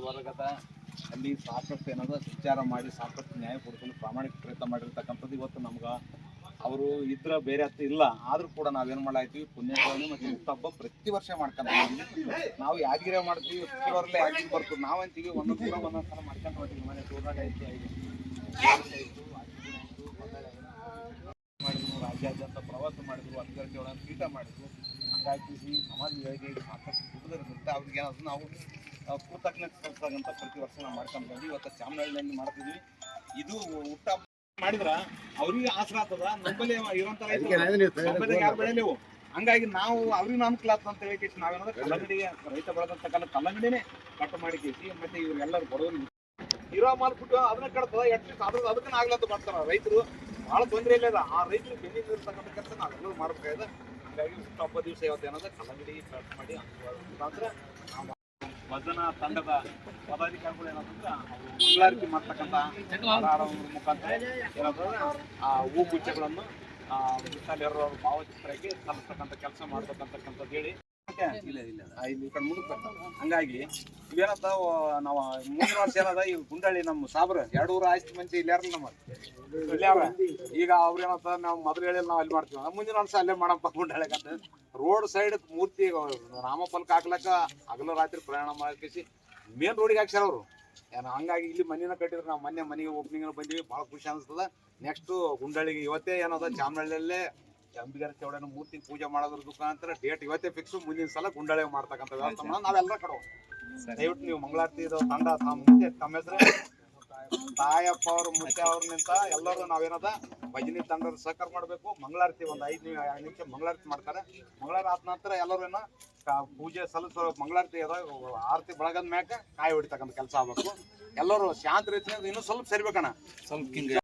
ವರ್ಗದ ಅಲ್ಲಿ ಸಾಕಷ್ಟು ಏನಾದ್ರು ವಿಚಾರ ಮಾಡಿ ಸಾಕಷ್ಟು ನ್ಯಾಯ ಕೊಡಿಸಲು ಪ್ರಾಮಾಣಿಕ ಪ್ರಯತ್ನ ಮಾಡಿರ್ತಕ್ಕಂಥದ್ದು ಇವತ್ತು ನಮ್ಗೆ ಅವರು ಇದ್ರ ಬೇರೆ ಹತ್ತು ಇಲ್ಲ ಆದ್ರೂ ಕೂಡ ನಾವೇನು ಮಾಡಾಯ್ತೀವಿ ಪುಣ್ಯಸ್ಮರಣೆ ಮತ್ತು ಹುಟ್ಟಹಬ್ಬ ಪ್ರತಿ ವರ್ಷ ಮಾಡ್ಕೊಂತೀವಿ. ನಾವು ಯಾದಗಿರಿ ಮಾಡ್ತೀವಿ ವರ್ಷವರಲ್ಲೇ ಯಾದಗಿರಿ ಬರ್ತದೆ ನಾವಂತೀವಿ ಒಂದೊಂದು ದಿನ ಒಂದೊಂದು ಸಲ ಮಾಡ್ಕೊಂಡು ಹೋಗ್ತೀವಿ. ಮನೆ ತೋರಾಟ ಐತಿ ಮಾಡಿದ್ರು ರಾಜ್ಯಾದ್ಯಂತ ಪ್ರವಾಸ ಮಾಡಿದ್ರು ಅಧಿಕಾರಿಗಳನ್ನ ಪೀಠ ಮಾಡಿದ್ರು. ಹಂಗಾಗಿ ಈ ಸಮಾಜ ಯೋಜನೆ ಸಾಕಷ್ಟು ದುಡ್ಡಿರುತ್ತೆ ಅವ್ರಿಗೆ ಏನಾದ್ರು ನಾವು ಕೃತಜ್ಞತೆ ಸಲ್ಲಿಸೋದಂತ ಪ್ರತಿ ವರ್ಷ ನಾವು ಮಾಡ್ಕೊಂಡು ಬಂದ್ವಿ. ಇವತ್ತು ಚಾಮರಾಜನಹಳ್ಳಿ ಮಾಡ್ತಿದ್ವಿ. ಇದು ಹುಟ್ಟ ಮಾಡಿದ್ರ ಅವ್ರಿಗೆ ಆಸರ ಆಗ್ತದ ನಮ್ಮಲ್ಲಿ ಇರೋಂಥ ಯಾರು ಬೆಳೆಯಲೇವು. ಹಂಗಾಗಿ ನಾವು ಅವ್ರಿಗೆ ಅನುಕೂಲ ಆಗ್ತದೆ ಅಂತ ಹೇಳಿ ನಾವೇನಾದ್ರು ಕಲ್ಲಂಗಡಿಗೆ ರೈತ ಬೆಳೆದಂತ ಕಲ್ಲಂಗಡಿನೇ ಕಟ್ಟು ಮಾಡಿ ಕೇಸಿ ಮತ್ತೆ ಇವ್ರೆಲ್ಲರೂ ಬಡವರು ಇರೋ ಮಾಲ್ಬಿಟ್ಟು ಅದನ್ನ ಕಟ್ತದ ಎಟ್ಲೀಸ್ಟ್ ಅದಕ್ಕೂ ಆಗ್ಲಂತ ಮಾಡ್ತಾರ ರೈತರು. ಭಾಳ ತೊಂದರೆ ಇಲ್ಲ ಆ ರೈತರು ಬೆನ್ನಿಗೆ ಇರ್ತಕ್ಕಂಥ ಕೆಲಸ ನಾವೆಲ್ಲರೂ ಮಾಡ್ಬೇಕಾಗಿದೆ. ಹಂಗಾಗಿ ಹುಟ್ಟಹಬ್ಬ ದಿವಸ ಇವತ್ತು ಏನಾದ್ರೆ ಕಲ್ಲಂಗಡಿ ಕಟ್ ಮಾಡಿ ಅಂದ್ರೆ ಭಜನಾ ತಂಡದ ಪದಾಧಿಕಾರಿಗಳು ಏನಂತಂದ್ರೆ ಮಂಗಳಾರತಿ ಮಾಡ್ತಕ್ಕಂಥ ಮುಖಾಂತರ ಏನಾದ್ರೆ ಆ ಹೂಗುಚ್ಛಗಳನ್ನು ಭಾವಚಿತ್ರಕ್ಕೆ ಸಲ್ಲಿಸ್ತಕ್ಕಂಥ ಕೆಲಸ ಮಾಡ್ಬೇಕಂತಕ್ಕಂಥದ್ದು ಹೇಳಿ ಇಲ್ಲಿ ಕಡೆ ಮುಂದಕ್ಕೆ ಹಂಗಾಗಿ ಇವೇನಂತ ನಾವು ಮುಂದಿನ ವರ್ಷ ಏನದ ಈ ಗುಂಡಳ್ಳಿ ನಮ್ಮ ಸಾಬ್ರ 200 ಆಸ್ತಿ ಮಂದಿ ಇಲ್ಲಿ ಯಾರಲ್ಲ ನಮ್ಮ ಇಲ್ಲಾರ ಈಗ ಅವ್ರೇನಂತ ನಾವು ಮೊದಲು ಹೇಳಿ ನಾವು ಅಲ್ಲಿ ಮಾಡ್ತೀವಿ ಮುಂದಿನ ವರ್ಷ ಅಲ್ಲೇ ಮಾಡಪ್ಪ ಗುಂಡಳ್ಳಿಗಂತ ರೋಡ್ ಸೈಡ್ ಮೂರ್ತಿ ನಾಮಫಲಕ ಹಾಕ್ಲಕ್ಕ ಹಗಲು ರಾತ್ರಿ ಪ್ರಯಾಣ ಮಾಡಿಸಿ ಮೇನ್ ರೋಡಿಗೆ ಹಾಕ್ಸ್ಯಾರ ಅವರು. ಹಂಗಾಗಿ ಇಲ್ಲಿ ಮನೆನ ಕಟ್ಟಿದ್ರೆ ನಾವು ಮೊನ್ನೆ ಮನೆಗೆ ಓಪನಿಂಗ್ ಬಂದಿವಿ. ಭಾಳ ಖುಷಿ ಅನಿಸ್ತದ. ನೆಕ್ಸ್ಟ್ ಗುಂಡಳ್ಳಿಗೆ ಇವತ್ತೇ ಏನದ ಚಾಮರಾಜನಹಳ್ಳಿಯಲ್ಲೇ ಅಂಬಿಗರ ಚೌಡನ ಮೂರ್ತಿ ಪೂಜೆ ಮಾಡೋದ್ರ ಮುಖಾಂತರ ಡೇಟ್ ಇವತ್ತೇ ಫಿಕ್ಸ್. ಮುಂದಿನ ಸಲ ಗುಂಡಳ್ಳಿ ಮಾಡ್ತಕ್ಕಂಥ ವ್ಯವಸ್ಥೆ ಮಾಡೋಣ ನಾವೆಲ್ಲರ ಕಡೆ. ದಯವಿಟ್ಟು ನೀವು ಮಂಗಳಾರತಿ ತಂಡ ತಮ್ಮ ಹೆಸರು ತಾಯಪ್ಪ ಅವ್ರ ಮುತ್ತೆ ಅವ್ರನಿಂದ ಎಲ್ಲರೂ ನಾವೇನದ ಭಜನಿ ತಂಡದ ಸಹಕಾರ ಮಾಡಬೇಕು. ಮಂಗಳಾರತಿ ಒಂದು 5 ನಿಮಿಷ ಮಂಗಳಾರತಿ ಮಾಡ್ತಾರೆ. ಮಂಗಳಾರತಿ ಆದ ನಂತರ ಎಲ್ಲರೂ ಏನೋ ಪೂಜೆ ಸಲ್ಲಿಸೋ ಮಂಗಳಾರತಿ ಆರತಿ ಬೆಳಗದ ಮ್ಯಾಕ ಕಾಯಿ ಹೊಡಿತಕ್ಕಂಥ ಕೆಲಸ ಆಗ್ಬೇಕು. ಎಲ್ಲರೂ ಶಾಂತ ರೀತಿಯಿಂದ ಇನ್ನೂ ಸ್ವಲ್ಪ ಸರಿಬೇಕಣ್ಣ ಸ್ವಲ್ಪ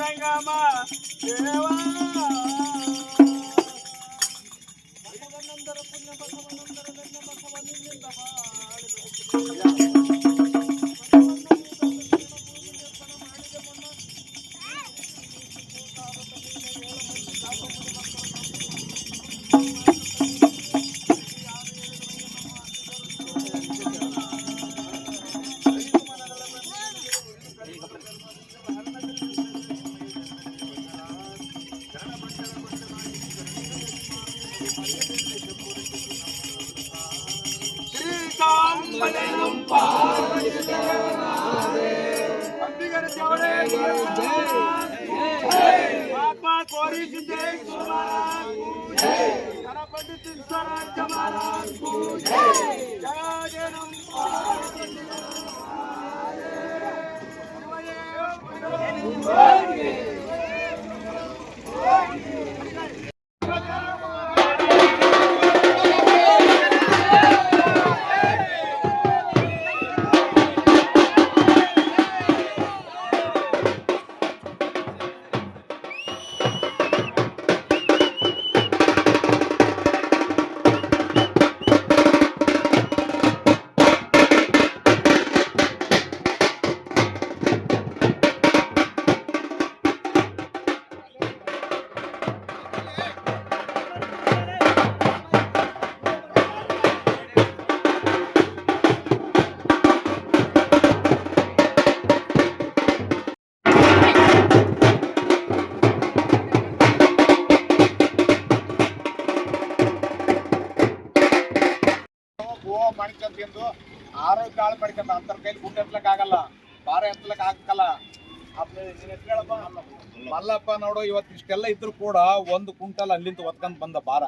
ಸಂಗಮ ದೇವಾ ಪುಣ್ಯ ಬಸವನಂದರ ಧನ್ಯ ಬಸವನಿಂದ ಮಾಡ್ಕೊಂಡು ಆರೋಗ್ಯ ಹಾಳು ಮಾಡ್ಕೊಂಡ ಅಂತರ ಕೈಲಿ ಗುಂಡು ಎತ್ತಲಕ್ ಆಗಲ್ಲ, ಭಾರ ಎತ್ತಲಕ್ ಆಗಲ್ಲ. ಮಲ್ಲಪ್ಪ ನೋಡು, ಇವತ್ತು ಇಷ್ಟೆಲ್ಲ ಇದ್ರು ಕೂಡ ಒಂದು ಕುಂಟಲ್ ಅಲ್ಲಿಂದ ಒತ್ಕೊಂಡ್ ಬಂದ ಭಾರ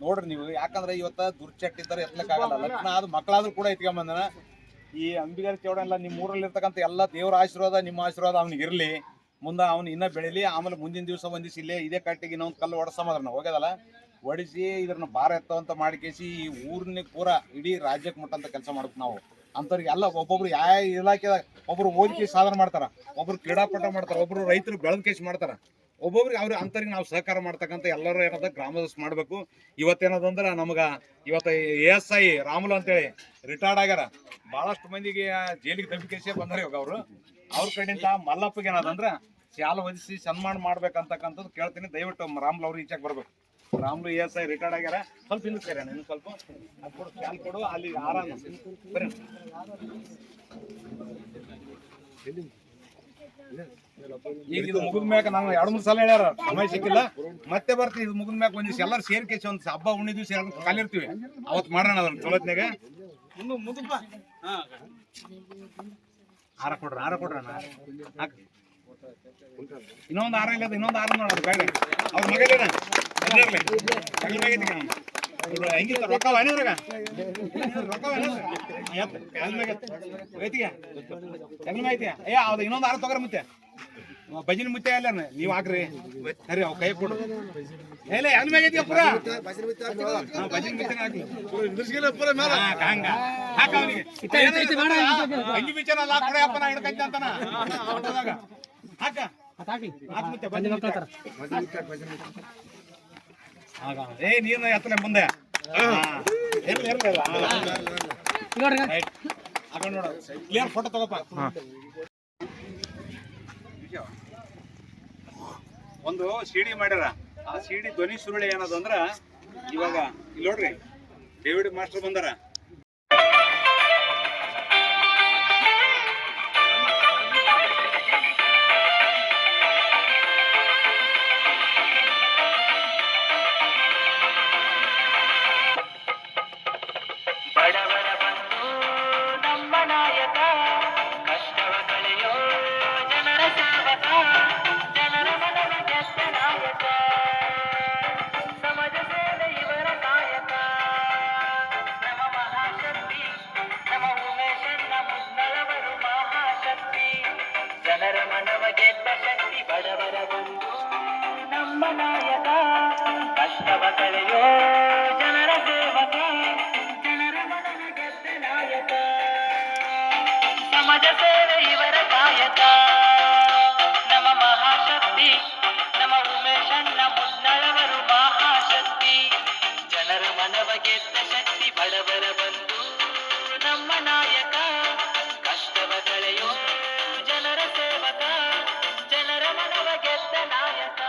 ನೋಡ್ರಿ ನೀವು. ಯಾಕಂದ್ರೆ ಇವತ್ತ ದುರ್ಚಟ್ಟಿದ್ದಾರೆ ಎತ್ತಲಕ್ ಆಗಲ್ಲ. ಲಗ್ನ ಆದ ಮಕ್ಕಳಾದ್ರೂ ಕೂಡ ಎತ್ಕೊಂಡ್ ಈ ಅಂಬಿಗರ ಚೌಡ ಎಲ್ಲ ನಿಮ್ಮ ಊರಲ್ಲಿ ಇರ್ತಕ್ಕಂಥ ಎಲ್ಲ ದೇವರ ಆಶೀರ್ವಾದ, ನಿಮ್ಮ ಆಶೀರ್ವಾದ ಅವ್ನಿಗೆ ಇರ್ಲಿ, ಮುಂದೆ ಅವ್ನು ಇನ್ನೂ ಬೆಳಿಲಿ. ಆಮೇಲೆ ಮುಂದಿನ ದಿವಸ ಒಂದಿವ್ಸ ಇಲ್ಲೇ ಇದೇ ಕಟ್ಟಿಗೆ ಇನ್ನೊಂದು ಕಲ್ಲು ಹೊಡೆಸಮದ್ರ ನಾವು ಹೋಗ್ಯದಲ್ಲ, ಹೊಡಿಸಿ ಇದ್ರನ್ನ ಭಾರ ಎತ್ತವಂತ ಮಾಡಿಕೇಸಿ ಈ ಊರಿನ ಪೂರ ಇಡೀ ರಾಜ್ಯಕ್ಕೆ ಮುಟ್ಟಂತ ಕೆಲಸ ಮಾಡ್ಬೇಕು ನಾವು. ಅಂಥವ್ರಿಗೆ ಎಲ್ಲ ಒಬ್ಬೊಬ್ರು ಯಾವ ಇಲಾಖೆದಾಗ ಒಬ್ರು ಓದಿಕೆ ಸಾಧನೆ ಮಾಡ್ತಾರ, ಒಬ್ರು ಕ್ರೀಡಾಪಟ ಮಾಡ್ತಾರ, ಒಬ್ರು ರೈತರು ಬೆಳೆದ ಕೇಸಿ ಮಾಡ್ತಾರ. ಒಬ್ಬೊಬ್ರಿಗೆ ಅವ್ರ ಅಂಥವ್ರಿಗೆ ನಾವು ಸಹಕಾರ ಮಾಡ್ತಕ್ಕಂಥ ಎಲ್ಲರೂ ಏನದ ಗ್ರಾಮದಷ್ಟು ಮಾಡಬೇಕು. ಇವತ್ತೇನದಂದ್ರೆ ನಮ್ಗೆ ಇವತ್ತು ASI ರಾಮುಲು ಅಂತೇಳಿ ರಿಟೈರ್ಡ್ ಆಗ್ಯಾರ. ಭಾಳಷ್ಟು ಮಂದಿಗೆ ಜೈಲಿಗೆ ತಪ್ಪಿಕೇಸಿ ಬಂದಾರ ಇವಾಗ ಅವರು. ಅವ್ರ ಕಡೆಯಿಂದ ಮಲ್ಲಪ್ಪಗೆ ಏನದಂದ್ರೆ ಶಾಲೆ ಹೊದಿಸಿ ಸನ್ಮಾನ ಮಾಡ್ಬೇಕಂತಕ್ಕಂಥದ್ದು ಕೇಳ್ತೀನಿ. ದಯವಿಟ್ಟು ರಾಮುಲು ಅವ್ರು ಈಚೆಗೆ ಬರ್ಬೇಕು. ರಾಮುಲು ASI ರಿಟೈರ್ಡ್ ಆಗ್ಯಾರ. ಸ್ವಲ್ಪ ಹಿಂದೆ ಸೇರೋಣ, ಇನ್ನು ಸ್ವಲ್ಪ ಕೊಡು, ಶಾಲೆ ಕೊಡು, ಅಲ್ಲಿ ಆರಾಮ ಬರ್ರಿ. ಈಗ ಇದು ಮುಗಿದ ಮ್ಯಾಗ ನಾನು 2-3 ಸಲ ಹೇಳ್ಯಾರ, ಸಮಯ ಸಿಕ್ಕಿಲ್ಲ, ಮತ್ತೆ ಬರ್ತೀವಿ. ಇದು ಮುಗಿದ ಮ್ಯಾಗ ಒಂದಿವ್ಸ ಎಲ್ಲರೂ ಸೇರ್ಕೇಸಿ ಒಂದು ಹಬ್ಬ ಉಣ್ಣಿ ದಿವ್ಸ ಕಾಲಿರ್ತೀವಿ, ಅವತ್ತು ಮಾಡೋಣ ಅದನ್ನ ಚೊಲೋತ್ನಾಗ. ಹಾರ ಕೊಡ್ರಣ ಇನ್ನೊಂದು ಹಾರ ಇಲ್ಲ, ಇನ್ನೊಂದು ಹಾರ ನೋಡೋದು ಬೇಡ. ಅವ್ರ ಮಗಲೇನ ಹೆಂಗಿತ್ತ ರೊಕ್ಕ ರೊಕ್ಕ ಐತಿಯ ಏ ಅವ್ದು ಇನ್ನೊಂದು ಹಾರ ತಗೋರ ಮುತ್ತೆ ಭಜನೆ ಮುತ್ತೆ ಅಲ್ಲ ನೀವು ಹಾಕ್ರಿ ಸರಿ ಅವ್ ಕೈ ಕೊಡು. ಇಲ್ಲ ಹೆಂಗ್ ಮ್ಯಾಗ ಐತಿ ಪೂರ ಭಜನೆ ಮುತ್ತೆ ಹಾಕಿ ಹಂಗ ಹಾಕ ಅವನಿಗೆ ಅಂಗಿ ಬಿಚಾರ ಅಲ್ಲ ಕೊಡಪ್ಪ ನಾ ಹಿಡ್ಕಂತ ಅಂತಾನ ಹಾಕ ಹಾಕ್ ಮುತ್ತೆ ಭಜನೆ ಏ ನೀನು ಎತ್ತಲೆ ಮುಂದೆ ಕ್ಲಿಯರ್ ಫೋಟೋ ತಗೋಪ್ಪ. ಒಂದು ಸಿಡಿ ಮಾಡ್ಯಾರ, ಆ ಸಿಡಿ ಧ್ವನಿ ಸುರುಳಿ ಏನದು ಅಂದ್ರ ಇವಾಗ ಇಲ್ಲಿ ನೋಡ್ರಿ ಡೇವಿಡ್ ಮಾಸ್ಟರ್ ಬಂದಾರ. ಸಮಾಜ ಸೇವೆ ಇವರ ಕಾಯಕ ನಮ್ಮ ಮಹಾಶಕ್ತಿ. ಮನವ ಗೆದ್ದ ಶಕ್ತಿ ಬಡವರ ಬಂಧು ನಮ್ಮ ನಾಯಕ. ಕಷ್ಟವ ಕಳೆಯೋ ಜನರ ಸೇವಕ, ಜನರ ಮನವ ಗೆದ್ದ ನಾಯಕ.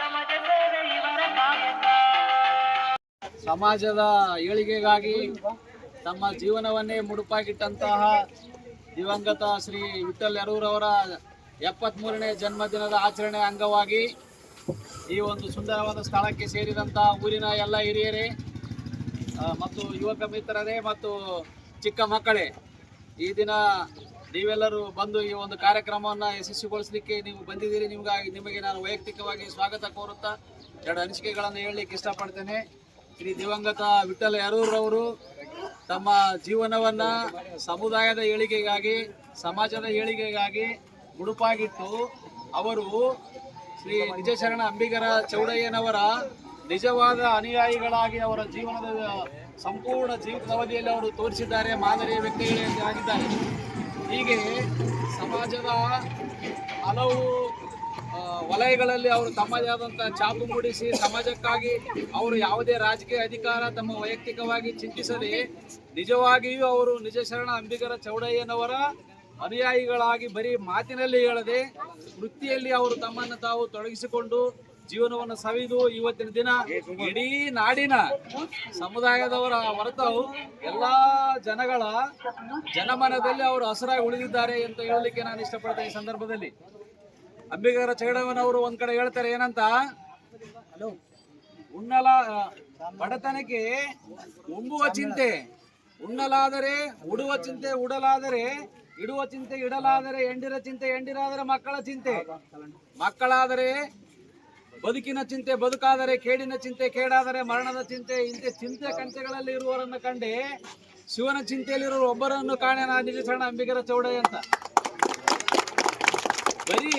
ಸಮಾಜ ಸೇವೆ ಇವರ ನಾಯಕ. ಸಮಾಜದ ಏಳಿಗೆಗಾಗಿ ತಮ್ಮ ಜೀವನವನ್ನೇ ಮುಡುಪಾಗಿಟ್ಟಂತಹ ದಿವಂಗತ ಶ್ರೀ ವಿಠಲ್ ಯರೂರವರ 73ನೇ ಜನ್ಮದಿನದ ಆಚರಣೆ ಅಂಗವಾಗಿ ಈ ಒಂದು ಸುಂದರವಾದ ಸ್ಥಳಕ್ಕೆ ಸೇರಿದಂಥ ಊರಿನ ಎಲ್ಲ ಹಿರಿಯರೇ ಮತ್ತು ಯುವಕ ಮಿತ್ರರೇ ಮತ್ತು ಚಿಕ್ಕ ಮಕ್ಕಳೇ, ಈ ದಿನ ನೀವೆಲ್ಲರೂ ಬಂದು ಈ ಒಂದು ಕಾರ್ಯಕ್ರಮವನ್ನು ಯಶಸ್ವಿಗೊಳಿಸಲಿಕ್ಕೆ ನೀವು ಬಂದಿದ್ದೀರಿ. ನಿಮಗೆ ನಾನು ವೈಯಕ್ತಿಕವಾಗಿ ಸ್ವಾಗತ ಕೋರುತ್ತಾ 2 ಅನಿಸಿಕೆಗಳನ್ನು ಹೇಳಲಿಕ್ಕೆ ಇಷ್ಟಪಡ್ತೇನೆ. ಶ್ರೀ ದಿವಂಗತ ವಿಠಲ್ ಯರೂರವರು ತಮ್ಮ ಜೀವನವನ್ನು ಸಮುದಾಯದ ಏಳಿಗೆಗಾಗಿ, ಸಮಾಜದ ಏಳಿಗೆಗಾಗಿ ಮುಡುಪಾಗಿಟ್ಟು ಅವರು ಶ್ರೀ ನಿಜಶರಣ ಅಂಬಿಗರ ಚೌಡಯ್ಯನವರ ನಿಜವಾದ ಅನುಯಾಯಿಗಳಾಗಿ ಅವರ ಜೀವನದ ಸಂಪೂರ್ಣ ಜೀವಿತದ ಅವಧಿಯಲ್ಲಿ ಅವರು ತೋರಿಸಿದ್ದಾರೆ, ಮಾದರಿಯ ವ್ಯಕ್ತಿಗಳಾಗಿದ್ದಾರೆ. ಹೀಗೆ ಸಮಾಜದ ಹಲವು ವಲಯಗಳಲ್ಲಿ ಅವರು ತಮ್ಮದೇ ಆದಂಥ ಛಾಪು ಮೂಡಿಸಿ ಸಮಾಜಕ್ಕಾಗಿ ಅವರು ಯಾವುದೇ ರಾಜಕೀಯ ಅಧಿಕಾರ ತಮ್ಮ ವೈಯಕ್ತಿಕವಾಗಿ ಚಿಂತಿಸದೆ ನಿಜವಾಗಿಯೂ ಅವರು ನಿಜಶರಣ ಅಂಬಿಗರ ಚೌಡಯ್ಯನವರ ಅನುಯಾಯಿಗಳಾಗಿ ಬರೀ ಮಾತಿನಲ್ಲಿ ಹೇಳದೆ ವೃತ್ತಿಯಲ್ಲಿ ಅವರು ತಮ್ಮನ್ನು ತಾವು ತೊಡಗಿಸಿಕೊಂಡು ಜೀವನವನ್ನು ಸವಿದು ಇವತ್ತಿನ ದಿನ ಇಡೀ ನಾಡಿನ ಸಮುದಾಯದವರ ಹೊರತು ಎಲ್ಲ ಜನಗಳ ಜನಮನದಲ್ಲಿ ಅವರು ಹಸರಾಗಿ ಉಳಿದಿದ್ದಾರೆ ಅಂತ ಹೇಳಲಿಕ್ಕೆ ನಾನು ಇಷ್ಟಪಡ್ತೇನೆ. ಈ ಸಂದರ್ಭದಲ್ಲಿ ಅಂಬಿಗರ ಚೌಡಯ್ಯನವರು ಒಂದ್ ಕಡೆ ಹೇಳ್ತಾರೆ ಏನಂತ, ಬಡತನಕ್ಕೆ ಉಂಬುವ ಚಿಂತೆ ಉಣ್ಣಲಾದರೆ, ಉಡುವ ಚಿಂತೆ ಉಡಲಾದರೆ, ಇಡುವ ಚಿಂತೆ ಇಡಲಾದರೆ, ಎಂಡಿರ ಚಿಂತೆ ಎಂಡಿರಾದರೆ ಮಕ್ಕಳ ಚಿಂತೆ, ಮಕ್ಕಳಾದರೆ ಬದುಕಿನ ಚಿಂತೆ, ಬದುಕಾದರೆ ಕೇಡಿನ ಚಿಂತೆ, ಕೇಡಾದರೆ ಮರಣದ ಚಿಂತೆ. ಇಂಥ ಚಿಂತೆ ಕಂತೆಗಳಲ್ಲಿ ಇರುವವರನ್ನು ಕಂಡೆ ಶಿವನ ಚಿಂತೆಯಲ್ಲಿರುವ ಒಬ್ಬರನ್ನು ಕಾಣೆ ನಿಜಶರಣ ಅಂಬಿಗರ ಚೌಡಯ್ಯ ಅಂತ. ಬರೀ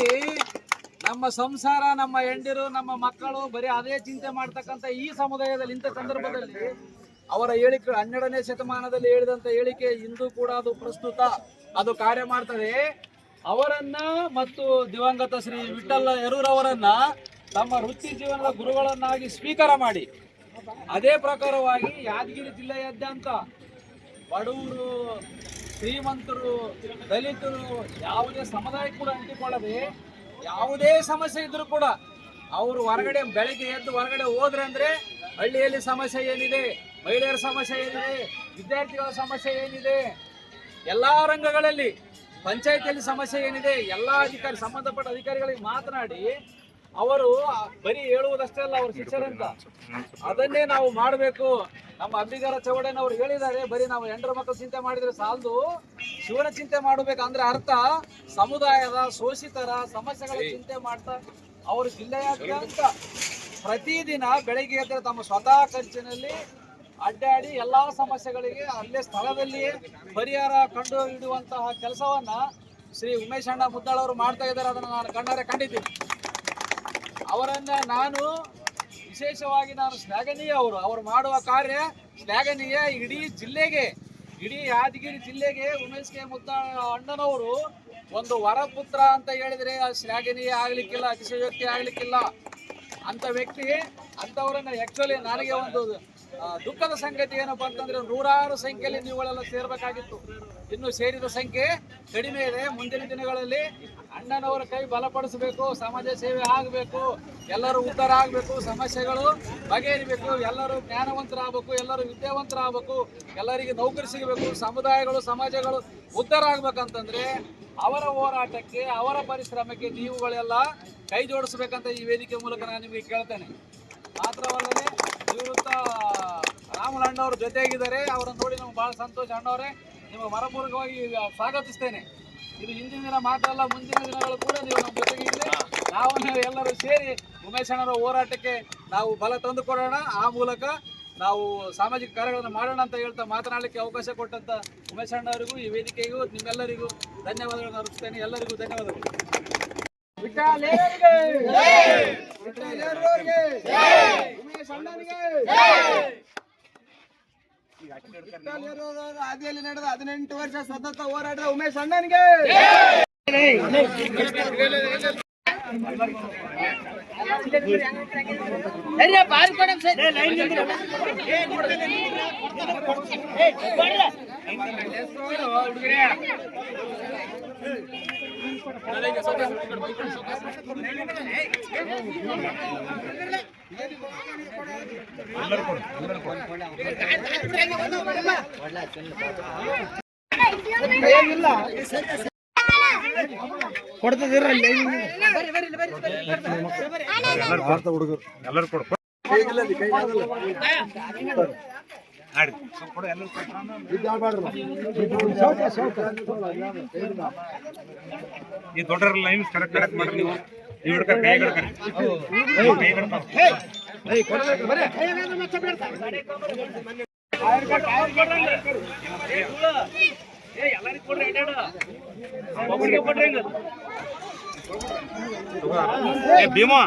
ನಮ್ಮ ಸಂಸಾರ, ನಮ್ಮ ಹೆಂಡಿರು, ನಮ್ಮ ಮಕ್ಕಳು ಬರೀ ಅದೇ ಚಿಂತೆ ಮಾಡ್ತಕ್ಕಂಥ ಈ ಸಮುದಾಯದಲ್ಲಿ ಇಂಥ ಸಂದರ್ಭದಲ್ಲಿ ಅವರ ಹೇಳಿಕೆ 12ನೇ ಶತಮಾನದಲ್ಲಿ ಹೇಳಿದಂಥ ಹೇಳಿಕೆ ಇಂದು ಕೂಡ ಅದು ಪ್ರಸ್ತುತ, ಅದು ಕಾರ್ಯ ಮಾಡ್ತದೆ. ಅವರನ್ನ ಮತ್ತು ದಿವಂಗತ ಶ್ರೀ ವಿಠಲ್ ಯರೂರವರನ್ನ ತಮ್ಮ ವೃತ್ತಿ ಜೀವನದ ಗುರುಗಳನ್ನಾಗಿ ಸ್ವೀಕಾರ ಮಾಡಿ ಅದೇ ಪ್ರಕಾರವಾಗಿ ಯಾದಗಿರಿ ಜಿಲ್ಲೆಯಾದ್ಯಂತ ಬಡವರು, ಶ್ರೀಮಂತರು, ದಲಿತರು ಯಾವುದೇ ಸಮುದಾಯ ಕೂಡ ಅಂಟಿಕೊಳ್ಳದೆ ಯಾವುದೇ ಸಮಸ್ಯೆ ಇದ್ರೂ ಕೂಡ ಅವರು ಹೊರಗಡೆ ಬೆಳಗ್ಗೆ ಎದ್ದು ಹೊರಗಡೆ ಹೋದ್ರೆ ಅಂದ್ರೆ ಹಳ್ಳಿಯಲ್ಲಿ ಸಮಸ್ಯೆ ಏನಿದೆ, ಮಹಿಳೆಯರ ಸಮಸ್ಯೆ ಏನಿದೆ, ವಿದ್ಯಾರ್ಥಿಗಳ ಸಮಸ್ಯೆ ಏನಿದೆ, ಎಲ್ಲಾ ರಂಗಗಳಲ್ಲಿ ಪಂಚಾಯತಿಯಲ್ಲಿ ಸಮಸ್ಯೆ ಏನಿದೆ, ಎಲ್ಲಾ ಸಂಬಂಧಪಟ್ಟ ಅಧಿಕಾರಿಗಳಿಗೆ ಮಾತನಾಡಿ ಅವರು ಬರೀ ಹೇಳುವುದಷ್ಟೇ ಅಲ್ಲ, ಅವರು ಶಿಕ್ಷರಂತ ಅದನ್ನೇ ನಾವು ಮಾಡಬೇಕು. ನಮ್ಮ ಅಂಬಿಗರ ಚೌಡಯ್ಯನವರು ಹೇಳಿದ್ದಾರೆ, ಬರೀ ನಾವು ಹೆಂಡರ ಮಕ್ಕಳು ಚಿಂತೆ ಮಾಡಿದ್ರೆ ಸಾಲದು, ಶಿವನ ಚಿಂತೆ ಮಾಡಬೇಕಂದ್ರೆ ಅರ್ಥ ಸಮುದಾಯದ ಶೋಷಿತರ ಸಮಸ್ಯೆಗಳ ಚಿಂತೆ ಮಾಡ್ತಾ ಅವರು ಜಿಲ್ಲೆಯಾದ್ಯಂತ ಪ್ರತಿದಿನ ಬೆಳಗ್ಗೆ ಎದ್ದರೆ ತಮ್ಮ ಸ್ವತಃ ಖರ್ಚಿನಲ್ಲಿ ಅಡ್ಡಾಡಿ ಎಲ್ಲಾ ಸಮಸ್ಯೆಗಳಿಗೆ ಅಲ್ಲೇ ಸ್ಥಳದಲ್ಲಿಯೇ ಪರಿಹಾರ ಕಂಡು ಹಿಡಿಯುವಂತಹ ಕೆಲಸವನ್ನ ಶ್ರೀ ಉಮೇಶ್ ಅಣ್ಣ ಮುದ್ದಾಳ್ ಅವರು ಮಾಡ್ತಾ ಇದ್ದಾರೆ. ಅದನ್ನು ನಾನು ಕಣ್ಣಾರೆ ಕಂಡಿದ್ದೀನಿ. ಅವರನ್ನ ನಾನು ವಿಶೇಷವಾಗಿ ನಾನು ಶ್ಲಾಘನೀಯ. ಅವರು ಮಾಡುವ ಕಾರ್ಯ ಶ್ಲಾಘನೀಯ. ಇಡೀ ಜಿಲ್ಲೆಗೆ, ಇಡೀ ಯಾದಗಿರಿ ಜಿಲ್ಲೆಗೆ ಉಮೇಶ್ ಕೆ ಮುದ್ದಾಳ್ ಅಣ್ಣನವರು ಒಂದು ವರಪುತ್ರ ಅಂತ ಹೇಳಿದ್ರೆ ಶ್ಲಾಘನೀಯ ಆಗ್ಲಿಕ್ಕಿಲ್ಲ, ಅತಿಶಯೋಕ್ತಿ ಆಗ್ಲಿಕ್ಕಿಲ್ಲ. ಅಂತ ವ್ಯಕ್ತಿ ಅಂತವರನ್ನ ಆಕ್ಚುಲಿ ನನಗೆ ಒಂದು ದುಃಖದ ಸಂಗತಿ ಏನಪ್ಪಾ ಅಂತಂದ್ರೆ 100 ಸಂಖ್ಯೆಯಲ್ಲಿ ನೀವುಗಳೆಲ್ಲ ಸೇರ್ಬೇಕಾಗಿತ್ತು. ಇನ್ನು ಸೇರಿದ ಸಂಖ್ಯೆ ಕಡಿಮೆ ಇದೆ. ಮುಂದಿನ ದಿನಗಳಲ್ಲಿ ಅಣ್ಣನವರ ಕೈ ಬಲಪಡಿಸಬೇಕು, ಸಮಾಜ ಸೇವೆ ಆಗಬೇಕು, ಎಲ್ಲರೂ ಉದ್ಧಾರ ಆಗಬೇಕು, ಸಮಸ್ಯೆಗಳು ಬಗೆಹರಿಬೇಕು, ಎಲ್ಲರೂ ಜ್ಞಾನವಂತರಾಗಬೇಕು, ಎಲ್ಲರೂ ವಿದ್ಯಾವಂತರಾಗಬೇಕು, ಎಲ್ಲರಿಗೆ ನೌಕರಿ ಸಿಗಬೇಕು, ಸಮುದಾಯಗಳು ಸಮಾಜಗಳು ಉದ್ಧಾರ ಆಗ್ಬೇಕಂತಂದ್ರೆ ಅವರ ಹೋರಾಟಕ್ಕೆ, ಅವರ ಪರಿಶ್ರಮಕ್ಕೆ ನೀವುಗಳೆಲ್ಲ ಕೈ ಜೋಡಿಸ್ಬೇಕಂತ ಈ ವೇದಿಕೆ ಮೂಲಕ ನಾನು ನಿಮಗೆ ಕೇಳ್ತೇನೆ. ಮಾತ್ರವಲ್ಲದೆ ನಿವೃತ್ತ ರಾಮುಲು ಅಣ್ಣವ್ರ ಜೊತೆಯಾಗಿದ್ದಾರೆ. ಅವರನ್ನು ನೋಡಿ ನಮ್ಗೆ ಬಹಳ ಸಂತೋಷ. ಅಣ್ಣವರೇ, ನಿಮಗೆ ಮನಪೂರ್ವಕವಾಗಿ ಸ್ವಾಗತಿಸ್ತೇನೆ. ಇದು ಹಿಂದಿನ ದಿನ ಮಾತ್ರಲ್ಲ, ಮುಂದಿನ ದಿನಗಳು ಕೂಡ ನೀವು ನಮ್ಮ ಜೊತೆಗಿದ್ರೆ ನಾವು ಎಲ್ಲರೂ ಸೇರಿ ಉಮೇಶ್ ಅಣ್ಣರ ಹೋರಾಟಕ್ಕೆ ನಾವು ಬಲ ತಂದು ಕೊಡೋಣ. ಆ ಮೂಲಕ ನಾವು ಸಾಮಾಜಿಕ ಕಾರ್ಯಗಳನ್ನು ಮಾಡೋಣ ಅಂತ ಹೇಳ್ತಾ ಮಾತನಾಡಲಿಕ್ಕೆ ಅವಕಾಶ ಕೊಟ್ಟಂತ ಉಮೇಶ್ ಅಣ್ಣವರಿಗೂ ಈ ವೇದಿಕೆಗೂ ನಿಮ್ಮೆಲ್ಲರಿಗೂ ಧನ್ಯವಾದಗಳನ್ನು ಅರ್ಪಿಸ್ತೇನೆ. ಎಲ್ಲರಿಗೂ ಧನ್ಯವಾದಗಳು. ಹಾದಿಯಲ್ಲಿ ನಡೆದ 18 ವರ್ಷ ಸತತ ಹೋರಾಟದ ಉಮೇಶ್ ಅಣ್ಣನಿಗೆ ಈ ದೊಡ್ಡ ಲೈನ್ ಕರೆಕ್ಟ್ ಮಾಡ್ರಿ ನೀವು ಕೈ ಭೀಮಾ